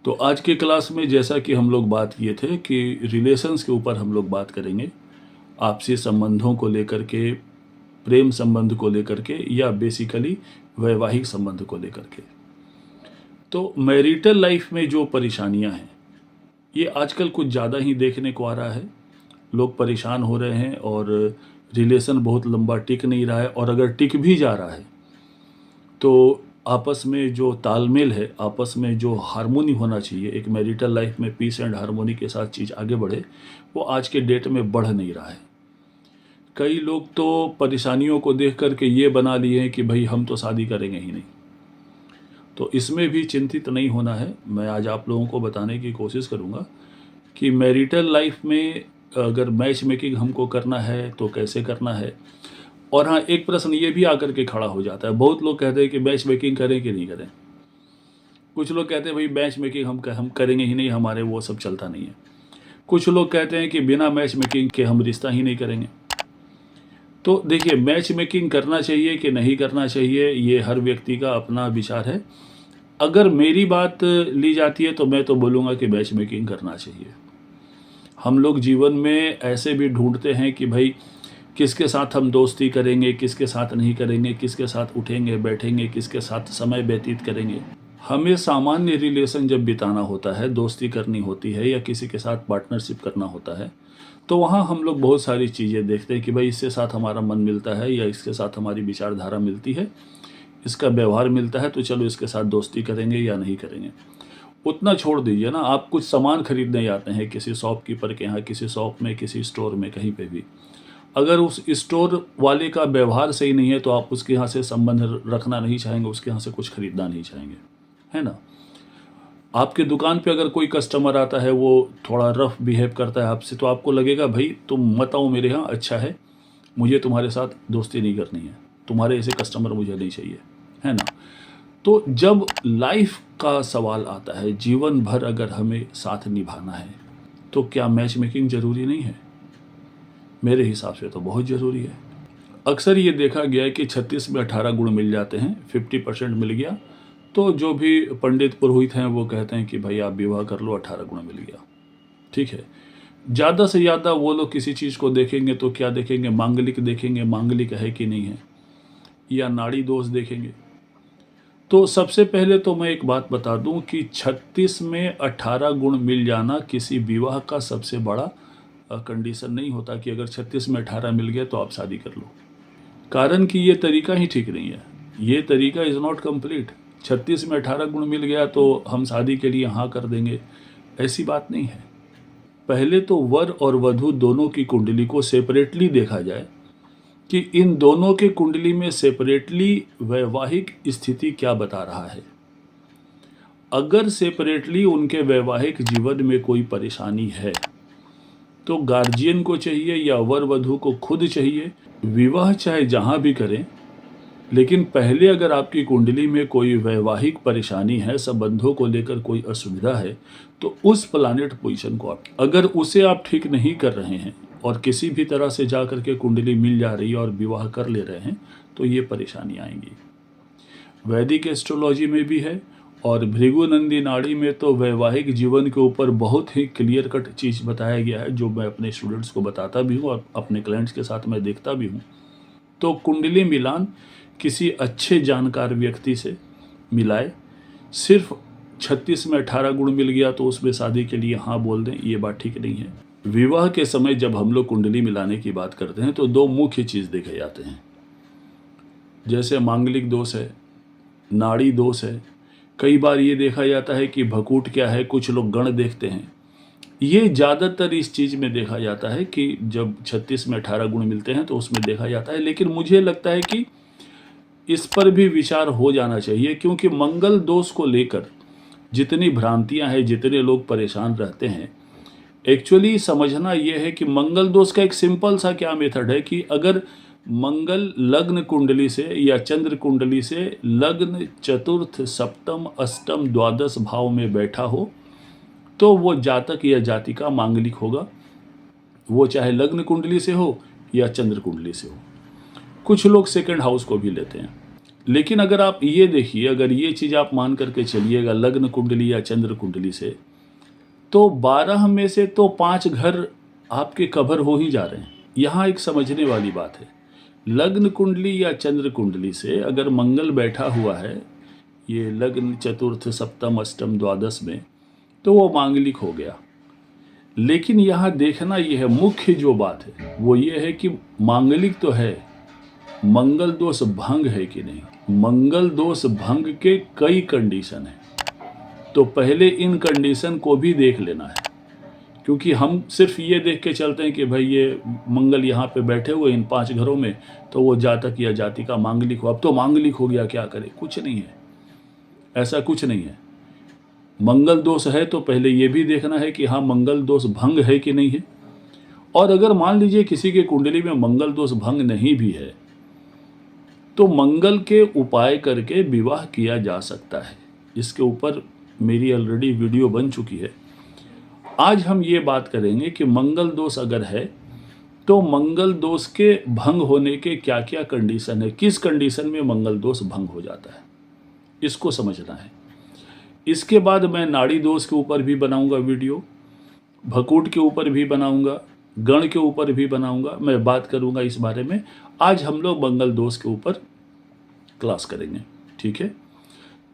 तो आज के क्लास में जैसा कि हम लोग बात किए थे कि रिलेशंस के ऊपर हम लोग बात करेंगे, आपसी संबंधों को लेकर के, प्रेम संबंध को लेकर के या बेसिकली वैवाहिक संबंध को लेकर के। तो मैरिटल लाइफ में जो परेशानियां हैं ये आजकल कुछ ज़्यादा ही देखने को आ रहा है। लोग परेशान हो रहे हैं और रिलेशन बहुत लंबा टिक नहीं रहा है, और अगर टिक भी जा रहा है तो आपस में जो तालमेल है, आपस में जो हार्मोनी होना चाहिए, एक मैरिटल लाइफ में पीस एंड हार्मोनी के साथ चीज़ आगे बढ़े, वो आज के डेट में बढ़ नहीं रहा है। कई लोग तो परेशानियों को देख कर के ये बना लिए हैं कि भाई हम तो शादी करेंगे ही नहीं। तो इसमें भी चिंतित नहीं होना है। मैं आज आप लोगों को बताने की कोशिश करूँगा कि मैरिटल लाइफ में अगर मैच मेकिंग हमको करना है तो कैसे करना है। और हाँ, एक प्रश्न ये भी आकर के खड़ा हो जाता है, बहुत लोग कहते हैं कि मैच मेकिंग करें कि नहीं करें। कुछ लोग कहते हैं भाई मैच मेकिंग हम करेंगे ही नहीं, हमारे वो सब चलता नहीं है। कुछ लोग कहते हैं कि बिना मैच मेकिंग के हम रिश्ता ही नहीं करेंगे। तो देखिए, मैच मेकिंग करना चाहिए कि नहीं करना चाहिए, ये हर व्यक्ति का अपना विचार है। अगर मेरी बात ली जाती है तो मैं तो बोलूँगा कि मैच मेकिंग करना चाहिए। हम लोग जीवन में ऐसे भी ढूंढते हैं कि भाई किसके साथ हम दोस्ती करेंगे, किसके साथ नहीं करेंगे, किसके साथ उठेंगे बैठेंगे, किसके साथ समय व्यतीत करेंगे। हमें सामान्य रिलेशन जब बिताना होता है, दोस्ती करनी होती है या किसी के साथ पार्टनरशिप करना होता है, तो वहाँ हम लोग बहुत सारी चीज़ें देखते हैं कि भाई इसके साथ हमारा मन मिलता है या इसके साथ हमारी विचारधारा मिलती है, इसका व्यवहार मिलता है, तो चलो इसके साथ दोस्ती करेंगे या नहीं करेंगे। उतना छोड़ दीजिए ना, आप कुछ सामान खरीदने जाते हैं किसी शॉपकीपर के यहाँ, किसी शॉप में, किसी स्टोर में, कहीं पे भी। अगर उस स्टोर वाले का व्यवहार सही नहीं है तो आप उसके यहाँ से संबंध रखना नहीं चाहेंगे, उसके यहाँ से कुछ खरीदना नहीं चाहेंगे, है ना। आपके दुकान पे अगर कोई कस्टमर आता है, वो थोड़ा रफ बिहेव करता है आपसे, तो आपको लगेगा भाई तुम मत आओ मेरे यहाँ, अच्छा है, मुझे तुम्हारे साथ दोस्ती नहीं करनी है, तुम्हारे ऐसे कस्टमर मुझे नहीं चाहिए, है ना। तो जब लाइफ का सवाल आता है, जीवन भर अगर हमें साथ निभाना है, तो क्या मैच मेकिंग ज़रूरी नहीं है? मेरे हिसाब से तो बहुत ज़रूरी है। अक्सर ये देखा गया है कि 36 में 18 गुण मिल जाते हैं, 50% मिल गया तो जो भी पंडित पुरोहित हैं वो कहते हैं कि भाई आप विवाह कर लो, 18 गुण मिल गया, ठीक है। ज़्यादा से ज़्यादा वो लोग किसी चीज़ को देखेंगे तो क्या देखेंगे, मांगलिक देखेंगे, मांगलिक है कि नहीं है, या नाड़ी दोष देखेंगे। तो सबसे पहले तो मैं एक बात बता दूं कि 36 में 18 गुण मिल जाना किसी विवाह का सबसे बड़ा कंडीशन नहीं होता कि अगर 36 में 18 मिल गया तो आप शादी कर लो। कारण कि ये तरीका ही ठीक नहीं है, ये तरीका इज़ नॉट कंप्लीट। 36 में 18 गुण मिल गया तो हम शादी के लिए हाँ कर देंगे, ऐसी बात नहीं है। पहले तो वर और वधू दोनों की कुंडली को सेपरेटली देखा जाए कि इन दोनों के कुंडली में सेपरेटली वैवाहिक स्थिति क्या बता रहा है। अगर सेपरेटली उनके वैवाहिक जीवन में कोई परेशानी है तो गार्जियन को चाहिए या वर वधू को खुद चाहिए, विवाह चाहे जहाँ भी करें, लेकिन पहले अगर आपकी कुंडली में कोई वैवाहिक परेशानी है, संबंधों को लेकर कोई असुविधा है, तो उस प्लानेट पोजीशन को आप अगर उसे आप ठीक नहीं कर रहे हैं और किसी भी तरह से जा करके कुंडली मिल जा रही है और विवाह कर ले रहे हैं, तो ये परेशानी आएंगी। वैदिक एस्ट्रोलॉजी में भी है और भृगुनंदी नाड़ी में तो वैवाहिक जीवन के ऊपर बहुत ही क्लियर कट चीज़ बताया गया है, जो मैं अपने स्टूडेंट्स को बताता भी हूँ और अपने क्लाइंट्स के साथ मैं देखता भी हूँ। तो कुंडली मिलान किसी अच्छे जानकार व्यक्ति से मिलाए। सिर्फ 36 में 18 गुण मिल गया तो उसमें शादी के लिए हाँ बोल दें, ये बात ठीक नहीं है। विवाह के समय जब हम लोग कुंडली मिलाने की बात करते हैं तो दो मुख्य चीज़ देखे जाते हैं, जैसे मांगलिक दोष है, नाड़ी दोष है। कई बार ये देखा जाता है कि भकूट क्या है, कुछ लोग गण देखते हैं। ये ज़्यादातर इस चीज़ में देखा जाता है कि जब 36 में 18 गुण मिलते हैं तो उसमें देखा जाता है, लेकिन मुझे लगता है कि इस पर भी विचार हो जाना चाहिए, क्योंकि मंगल दोष को लेकर जितनी भ्रांतियां हैं, जितने लोग परेशान रहते हैं, एक्चुअली समझना यह है कि मंगल दोष का एक सिंपल सा क्या मेथड है कि अगर मंगल लग्न कुंडली से या चंद्र कुंडली से लग्न चतुर्थ सप्तम अष्टम द्वादश भाव में बैठा हो तो वो जातक या जातिका मांगलिक होगा, वो चाहे लग्न कुंडली से हो या चंद्र कुंडली से हो। कुछ लोग सेकंड हाउस को भी लेते हैं, लेकिन अगर आप ये देखिए, अगर ये चीज़ आप मान करके चलिएगा लग्न कुंडली या चंद्र कुंडली से, तो 12 में से तो 5 घर आपके कवर हो ही जा रहे हैं। यहाँ एक समझने वाली बात है, लग्न कुंडली या चंद्र कुंडली से अगर मंगल बैठा हुआ है ये लग्न चतुर्थ सप्तम अष्टम द्वादश में, तो वो मांगलिक हो गया। लेकिन यहाँ देखना ये है, मुख्य जो बात है वो ये है कि मांगलिक तो है, मंगल दोष भंग है कि नहीं। मंगल दोष भंग के कई कंडीशन हैं, तो पहले इन कंडीशन को भी देख लेना है, क्योंकि हम सिर्फ ये देख के चलते हैं कि भाई ये मंगल यहाँ पे बैठे हुए इन 5 घरों में, तो वो जातक या जाति का मांगलिक हो, अब तो मांगलिक हो गया, क्या करे। कुछ नहीं है, ऐसा कुछ नहीं है। मंगल दोष है तो पहले ये भी देखना है कि हाँ मंगल दोष भंग है कि नहीं है। और अगर मान लीजिए किसी के कुंडली में मंगल दोष भंग नहीं भी है, तो मंगल के उपाय करके विवाह किया जा सकता है। इसके ऊपर मेरी ऑलरेडी वीडियो बन चुकी है। आज हम ये बात करेंगे कि मंगल दोष अगर है तो मंगल दोष के भंग होने के क्या क्या कंडीशन है, किस कंडीशन में मंगल दोष भंग हो जाता है, इसको समझना है। इसके बाद मैं नाड़ी दोष के ऊपर भी बनाऊंगा वीडियो, भकूट के ऊपर भी बनाऊंगा, गण के ऊपर भी बनाऊंगा, मैं बात करूंगा इस बारे में। आज हम लोग मंगल दोष के ऊपर क्लास करेंगे, ठीक है।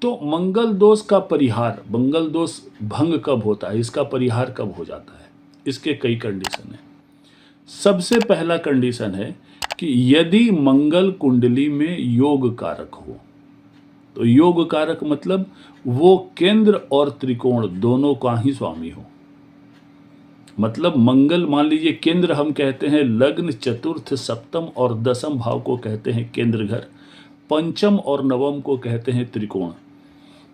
तो मंगल दोष का परिहार, मंगल दोष भंग कब होता है, इसका परिहार कब हो जाता है, इसके कई कंडीशन है। सबसे पहला कंडीशन है कि यदि मंगल कुंडली में योग कारक हो, तो योग कारक मतलब वो केंद्र और त्रिकोण दोनों का ही स्वामी हो। मतलब मंगल, मान लीजिए केंद्र हम कहते हैं लग्न चतुर्थ सप्तम और दसम भाव को कहते हैं केंद्र घर, पंचम और नवम को कहते हैं त्रिकोण।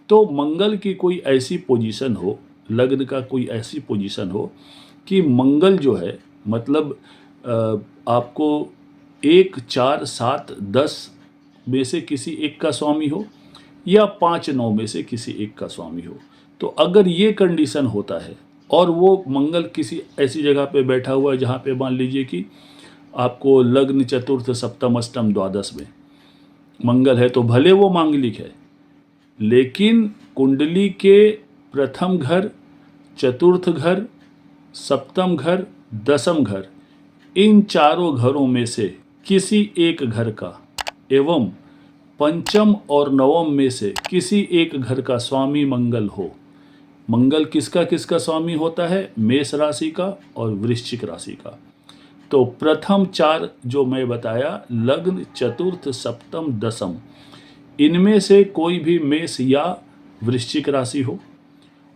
तो मंगल की कोई ऐसी पोजीशन हो, लग्न का कोई ऐसी पोजीशन हो कि मंगल जो है मतलब आपको 1, 4, 7, 10 में से किसी एक का स्वामी हो, या 5, 9 में से किसी एक का स्वामी हो। तो अगर ये कंडीशन होता है और वो मंगल किसी ऐसी जगह पे बैठा हुआ है जहाँ पे मान लीजिए कि आपको लग्न चतुर्थ सप्तम अष्टम द्वादश में मंगल है, तो भले वो मांगलिक है, लेकिन कुंडली के प्रथम घर, चतुर्थ घर, सप्तम घर, दसम घर, इन चारों घरों में से किसी एक घर का एवं पंचम और नवम में से किसी एक घर का स्वामी मंगल हो। मंगल किसका किसका स्वामी होता है, मेष राशि का और वृश्चिक राशि का। तो प्रथम 4 जो मैं बताया, लग्न चतुर्थ सप्तम दसम, इनमें से कोई भी मेष या वृश्चिक राशि हो,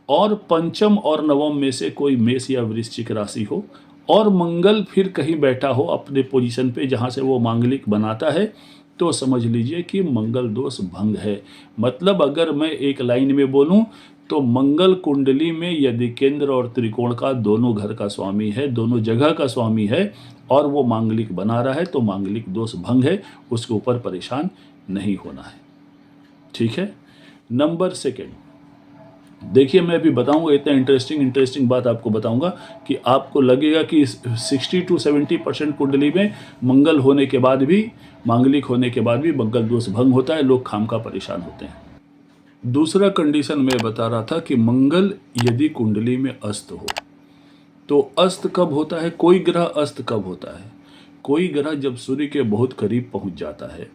और पंचम और नवम में से कोई मेष या वृश्चिक राशि हो, और मंगल फिर कहीं बैठा हो अपने पोजीशन पे जहाँ से वो मांगलिक बनाता है, तो समझ लीजिए कि मंगल दोष भंग है। मतलब अगर मैं एक लाइन में बोलूं तो मंगल कुंडली में यदि केंद्र और त्रिकोण का दोनों घर का स्वामी है, दोनों जगह का स्वामी है, और वो मांगलिक बना रहा है, तो मांगलिक दोष भंग है, उसके ऊपर परेशान नहीं होना है, ठीक है। नंबर 2, देखिए मैं अभी बताऊंगा, इतना इंटरेस्टिंग बात आपको बताऊंगा कि आपको लगेगा कि 60 to 70% कुंडली में मंगल होने के बाद भी, मांगलिक होने के बाद भी मंगल दोष भंग होता है, लोग खामखा परेशान होते हैं। दूसरा कंडीशन मैं बता रहा था कि मंगल यदि कुंडली में अस्त हो, तो अस्त कब होता है, कोई ग्रह अस्त कब होता है, कोई ग्रह जब सूर्य के बहुत करीब पहुंच जाता है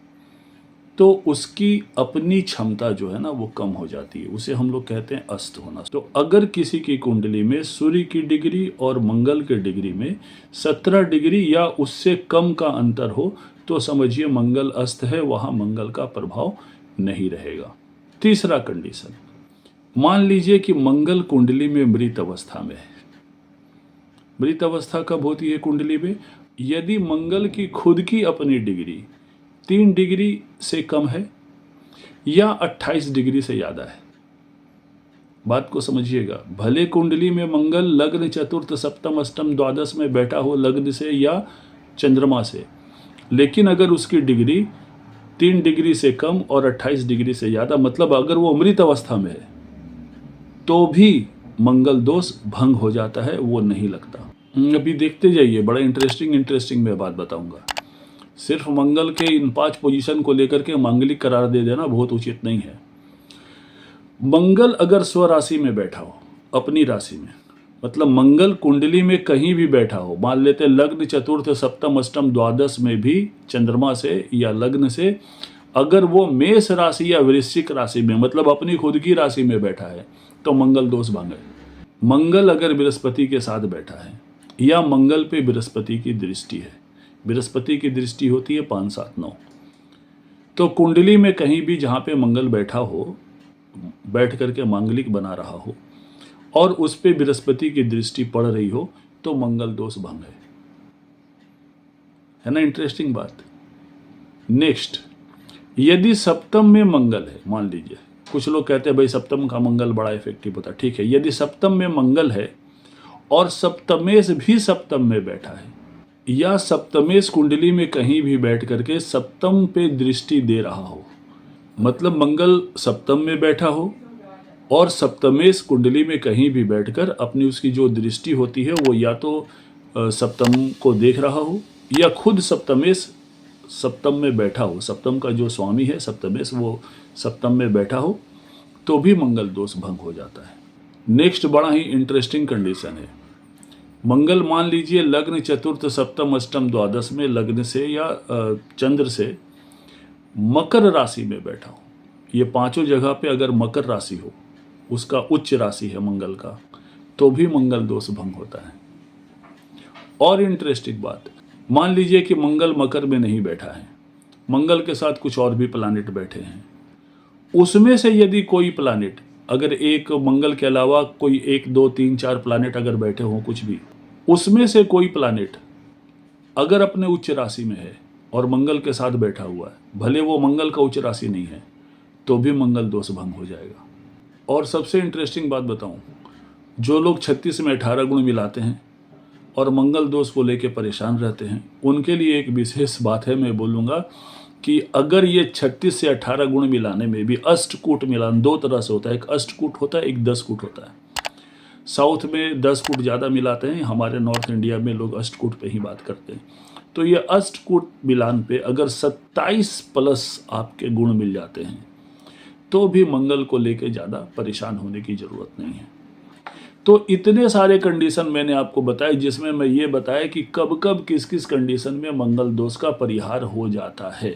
तो उसकी अपनी क्षमता जो है ना वो कम हो जाती है, उसे हम लोग कहते हैं अस्त होना। तो अगर किसी की कुंडली में सूर्य की डिग्री और मंगल के डिग्री में 17 डिग्री या उससे कम का अंतर हो, तो समझिए मंगल अस्त है, वहाँ मंगल का प्रभाव नहीं रहेगा। तीसरा कंडीशन, मान लीजिए कि मंगल कुंडली में मृत अवस्था में है। मृत अवस्था कब होती है कुंडली में, यदि मंगल की खुद की अपनी डिग्री 3 डिग्री से कम है या 28 डिग्री से ज़्यादा है। बात को समझिएगा, भले कुंडली में मंगल लग्न चतुर्थ सप्तम अष्टम द्वादश में बैठा हो लग्न से या चंद्रमा से, लेकिन अगर उसकी डिग्री 3 डिग्री से कम और 28 डिग्री से ज़्यादा, मतलब अगर वो मृत अवस्था में है, तो भी मंगल दोष भंग हो जाता है, वो नहीं लगता। अभी देखते जाइए, बड़ा इंटरेस्टिंग मैं बात बताऊंगा। सिर्फ मंगल के इन 5 पोजीशन को लेकर के मांगलिक करार दे देना बहुत उचित नहीं है। मंगल अगर स्वराशि में बैठा हो, अपनी राशि में, मतलब मंगल कुंडली में कहीं भी बैठा हो, मान लेते लग्न, चतुर्थ, सप्तम, अष्टम, द्वादश में भी चंद्रमा से या लग्न से अगर वो मेष राशि या वृश्चिक राशि में, मतलब अपनी खुद की राशि में बैठा है, तो मंगल दोष भंग है। मंगल अगर बृहस्पति के साथ बैठा है या मंगल पे बृहस्पति की दृष्टि है, बृहस्पति की दृष्टि होती है 5, 7, 9, तो कुंडली में कहीं भी जहाँ पे मंगल बैठा हो, बैठ करके मांगलिक बना रहा हो और उस पे बृहस्पति की दृष्टि पड़ रही हो, तो मंगल दोष भंग है ना। इंटरेस्टिंग बात। नेक्स्ट, यदि सप्तम में मंगल है, मान लीजिए कुछ लोग कहते हैं भाई सप्तम का मंगल बड़ा इफेक्टिव होता है, ठीक है, यदि सप्तम में मंगल है और सप्तमेश भी सप्तम में बैठा है या सप्तमेश कुंडली में कहीं भी बैठ करके सप्तम पे दृष्टि दे रहा हो, मतलब मंगल सप्तम में बैठा हो और सप्तमेश कुंडली में कहीं भी बैठकर अपनी उसकी जो दृष्टि होती है वो या तो सप्तम को देख रहा हो या खुद सप्तमेश सप्तम में बैठा हो, सप्तम का जो स्वामी है सप्तमेश वो सप्तम में बैठा हो, तो भी मंगल दोष भंग हो जाता है। नेक्स्ट बड़ा ही इंटरेस्टिंग कंडीशन है, मंगल मान लीजिए लग्न, चतुर्थ, सप्तम, अष्टम, द्वादश में लग्न से या चंद्र से मकर राशि में बैठा हो। ये पांचों जगह पे अगर मकर राशि हो, उसका उच्च राशि है मंगल का, तो भी मंगल दोष भंग होता है। और इंटरेस्टिंग बात, मान लीजिए कि मंगल मकर में नहीं बैठा है, मंगल के साथ कुछ और भी प्लानिट बैठे हैं, उसमें से यदि कोई प्लानिट, अगर एक मंगल के अलावा कोई 1, 2, 3, 4 प्लानिट अगर बैठे हों कुछ भी, उसमें से कोई प्लानिट अगर अपने उच्च राशि में है और मंगल के साथ बैठा हुआ है, भले वो मंगल का उच्च राशि नहीं है, तो भी मंगल दोष भंग हो जाएगा। और सबसे इंटरेस्टिंग बात बताऊं, जो लोग 36 में 18 गुण मिलाते हैं और मंगल दोष को लेके परेशान रहते हैं, उनके लिए एक विशेष बात है, मैं बोलूँगा कि अगर ये 36 से 18 गुण मिलाने में भी अष्टकूट मिलान 2 तरह से होता है, एक अष्टकूट होता है, एक 10 कूट होता है। साउथ में 10 कूट ज़्यादा मिलाते हैं, हमारे नॉर्थ इंडिया में लोग अष्टकूट पे ही बात करते हैं। तो ये अष्टकूट मिलान पे अगर 27+ आपके गुण मिल जाते हैं, तो भी मंगल को लेके ज़्यादा परेशान होने की ज़रूरत नहीं है। तो इतने सारे कंडीशन मैंने आपको बताए, जिसमें मैं ये बताया कि कब कब किस किस कंडीशन में मंगल दोष का परिहार हो जाता है।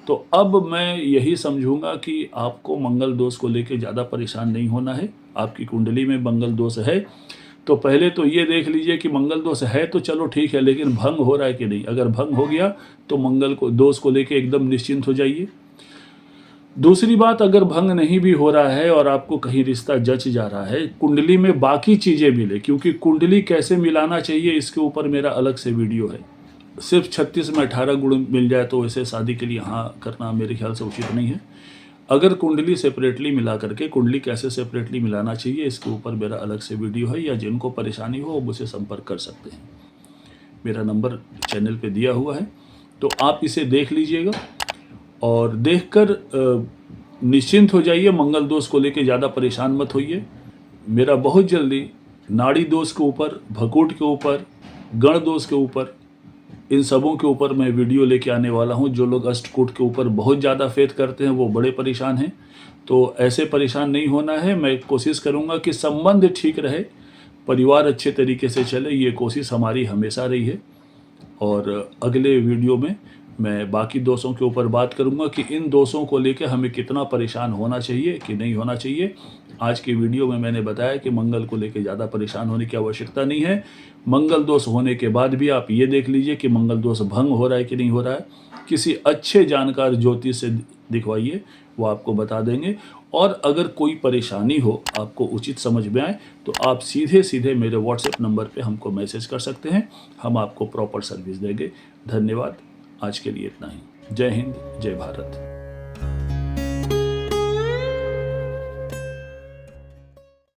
तो अब मैं यही समझूंगा कि आपको मंगल दोष को लेके ज़्यादा परेशान नहीं होना है। आपकी कुंडली में मंगल दोष है तो पहले तो ये देख लीजिए कि मंगल दोष है तो चलो ठीक है, लेकिन भंग हो रहा है कि नहीं। अगर भंग हो गया तो मंगल को दोष को लेके एकदम निश्चिंत हो जाइए। दूसरी बात, अगर भंग नहीं भी हो रहा है और आपको कहीं रिश्ता जच जा रहा है, कुंडली में बाकी चीज़ें मिले, क्योंकि कुंडली कैसे मिलाना चाहिए इसके ऊपर मेरा अलग से वीडियो है। सिर्फ 36 में 18 गुण मिल जाए तो ऐसे शादी के लिए हाँ करना मेरे ख्याल से उचित नहीं है। अगर कुंडली सेपरेटली मिला करके कुंडली कैसे सेपरेटली मिलाना चाहिए, इसके ऊपर मेरा अलग से वीडियो है, या जिनको परेशानी हो वो मुझसे संपर्क कर सकते हैं। मेरा नंबर चैनल पे दिया हुआ है, तो आप इसे देख लीजिएगा और देखकर निश्चिंत हो जाइए। मंगल दोष को लेके ज़्यादा परेशान मत होइए। मेरा बहुत जल्दी नाड़ी दोष के ऊपर, भकूट के ऊपर, गण दोष के ऊपर, इन सबों के ऊपर मैं वीडियो लेके आने वाला हूं। जो लोग अष्टकूट के ऊपर बहुत ज़्यादा फेथ करते हैं वो बड़े परेशान हैं, तो ऐसे परेशान नहीं होना है। मैं कोशिश करूंगा कि संबंध ठीक रहे, परिवार अच्छे तरीके से चले, ये कोशिश हमारी हमेशा रही है। और अगले वीडियो में मैं बाकी दोषों के ऊपर बात करूंगा कि इन दोषों को लेकर हमें कितना परेशान होना चाहिए कि नहीं होना चाहिए। आज की वीडियो में मैंने बताया कि मंगल को लेकर ज़्यादा परेशान होने की आवश्यकता नहीं है। मंगल दोष होने के बाद भी आप ये देख लीजिए कि मंगल दोष भंग हो रहा है कि नहीं हो रहा है। किसी अच्छे जानकार ज्योतिष से दिखवाइए, वो आपको बता देंगे। और अगर कोई परेशानी हो, आपको उचित समझ में आए, तो आप सीधे सीधे मेरे व्हाट्सएप नंबर पे हमको मैसेज कर सकते हैं, हम आपको प्रॉपर सर्विस देंगे। धन्यवाद। आज के लिए इतना ही। जय हिंद, जय भारत।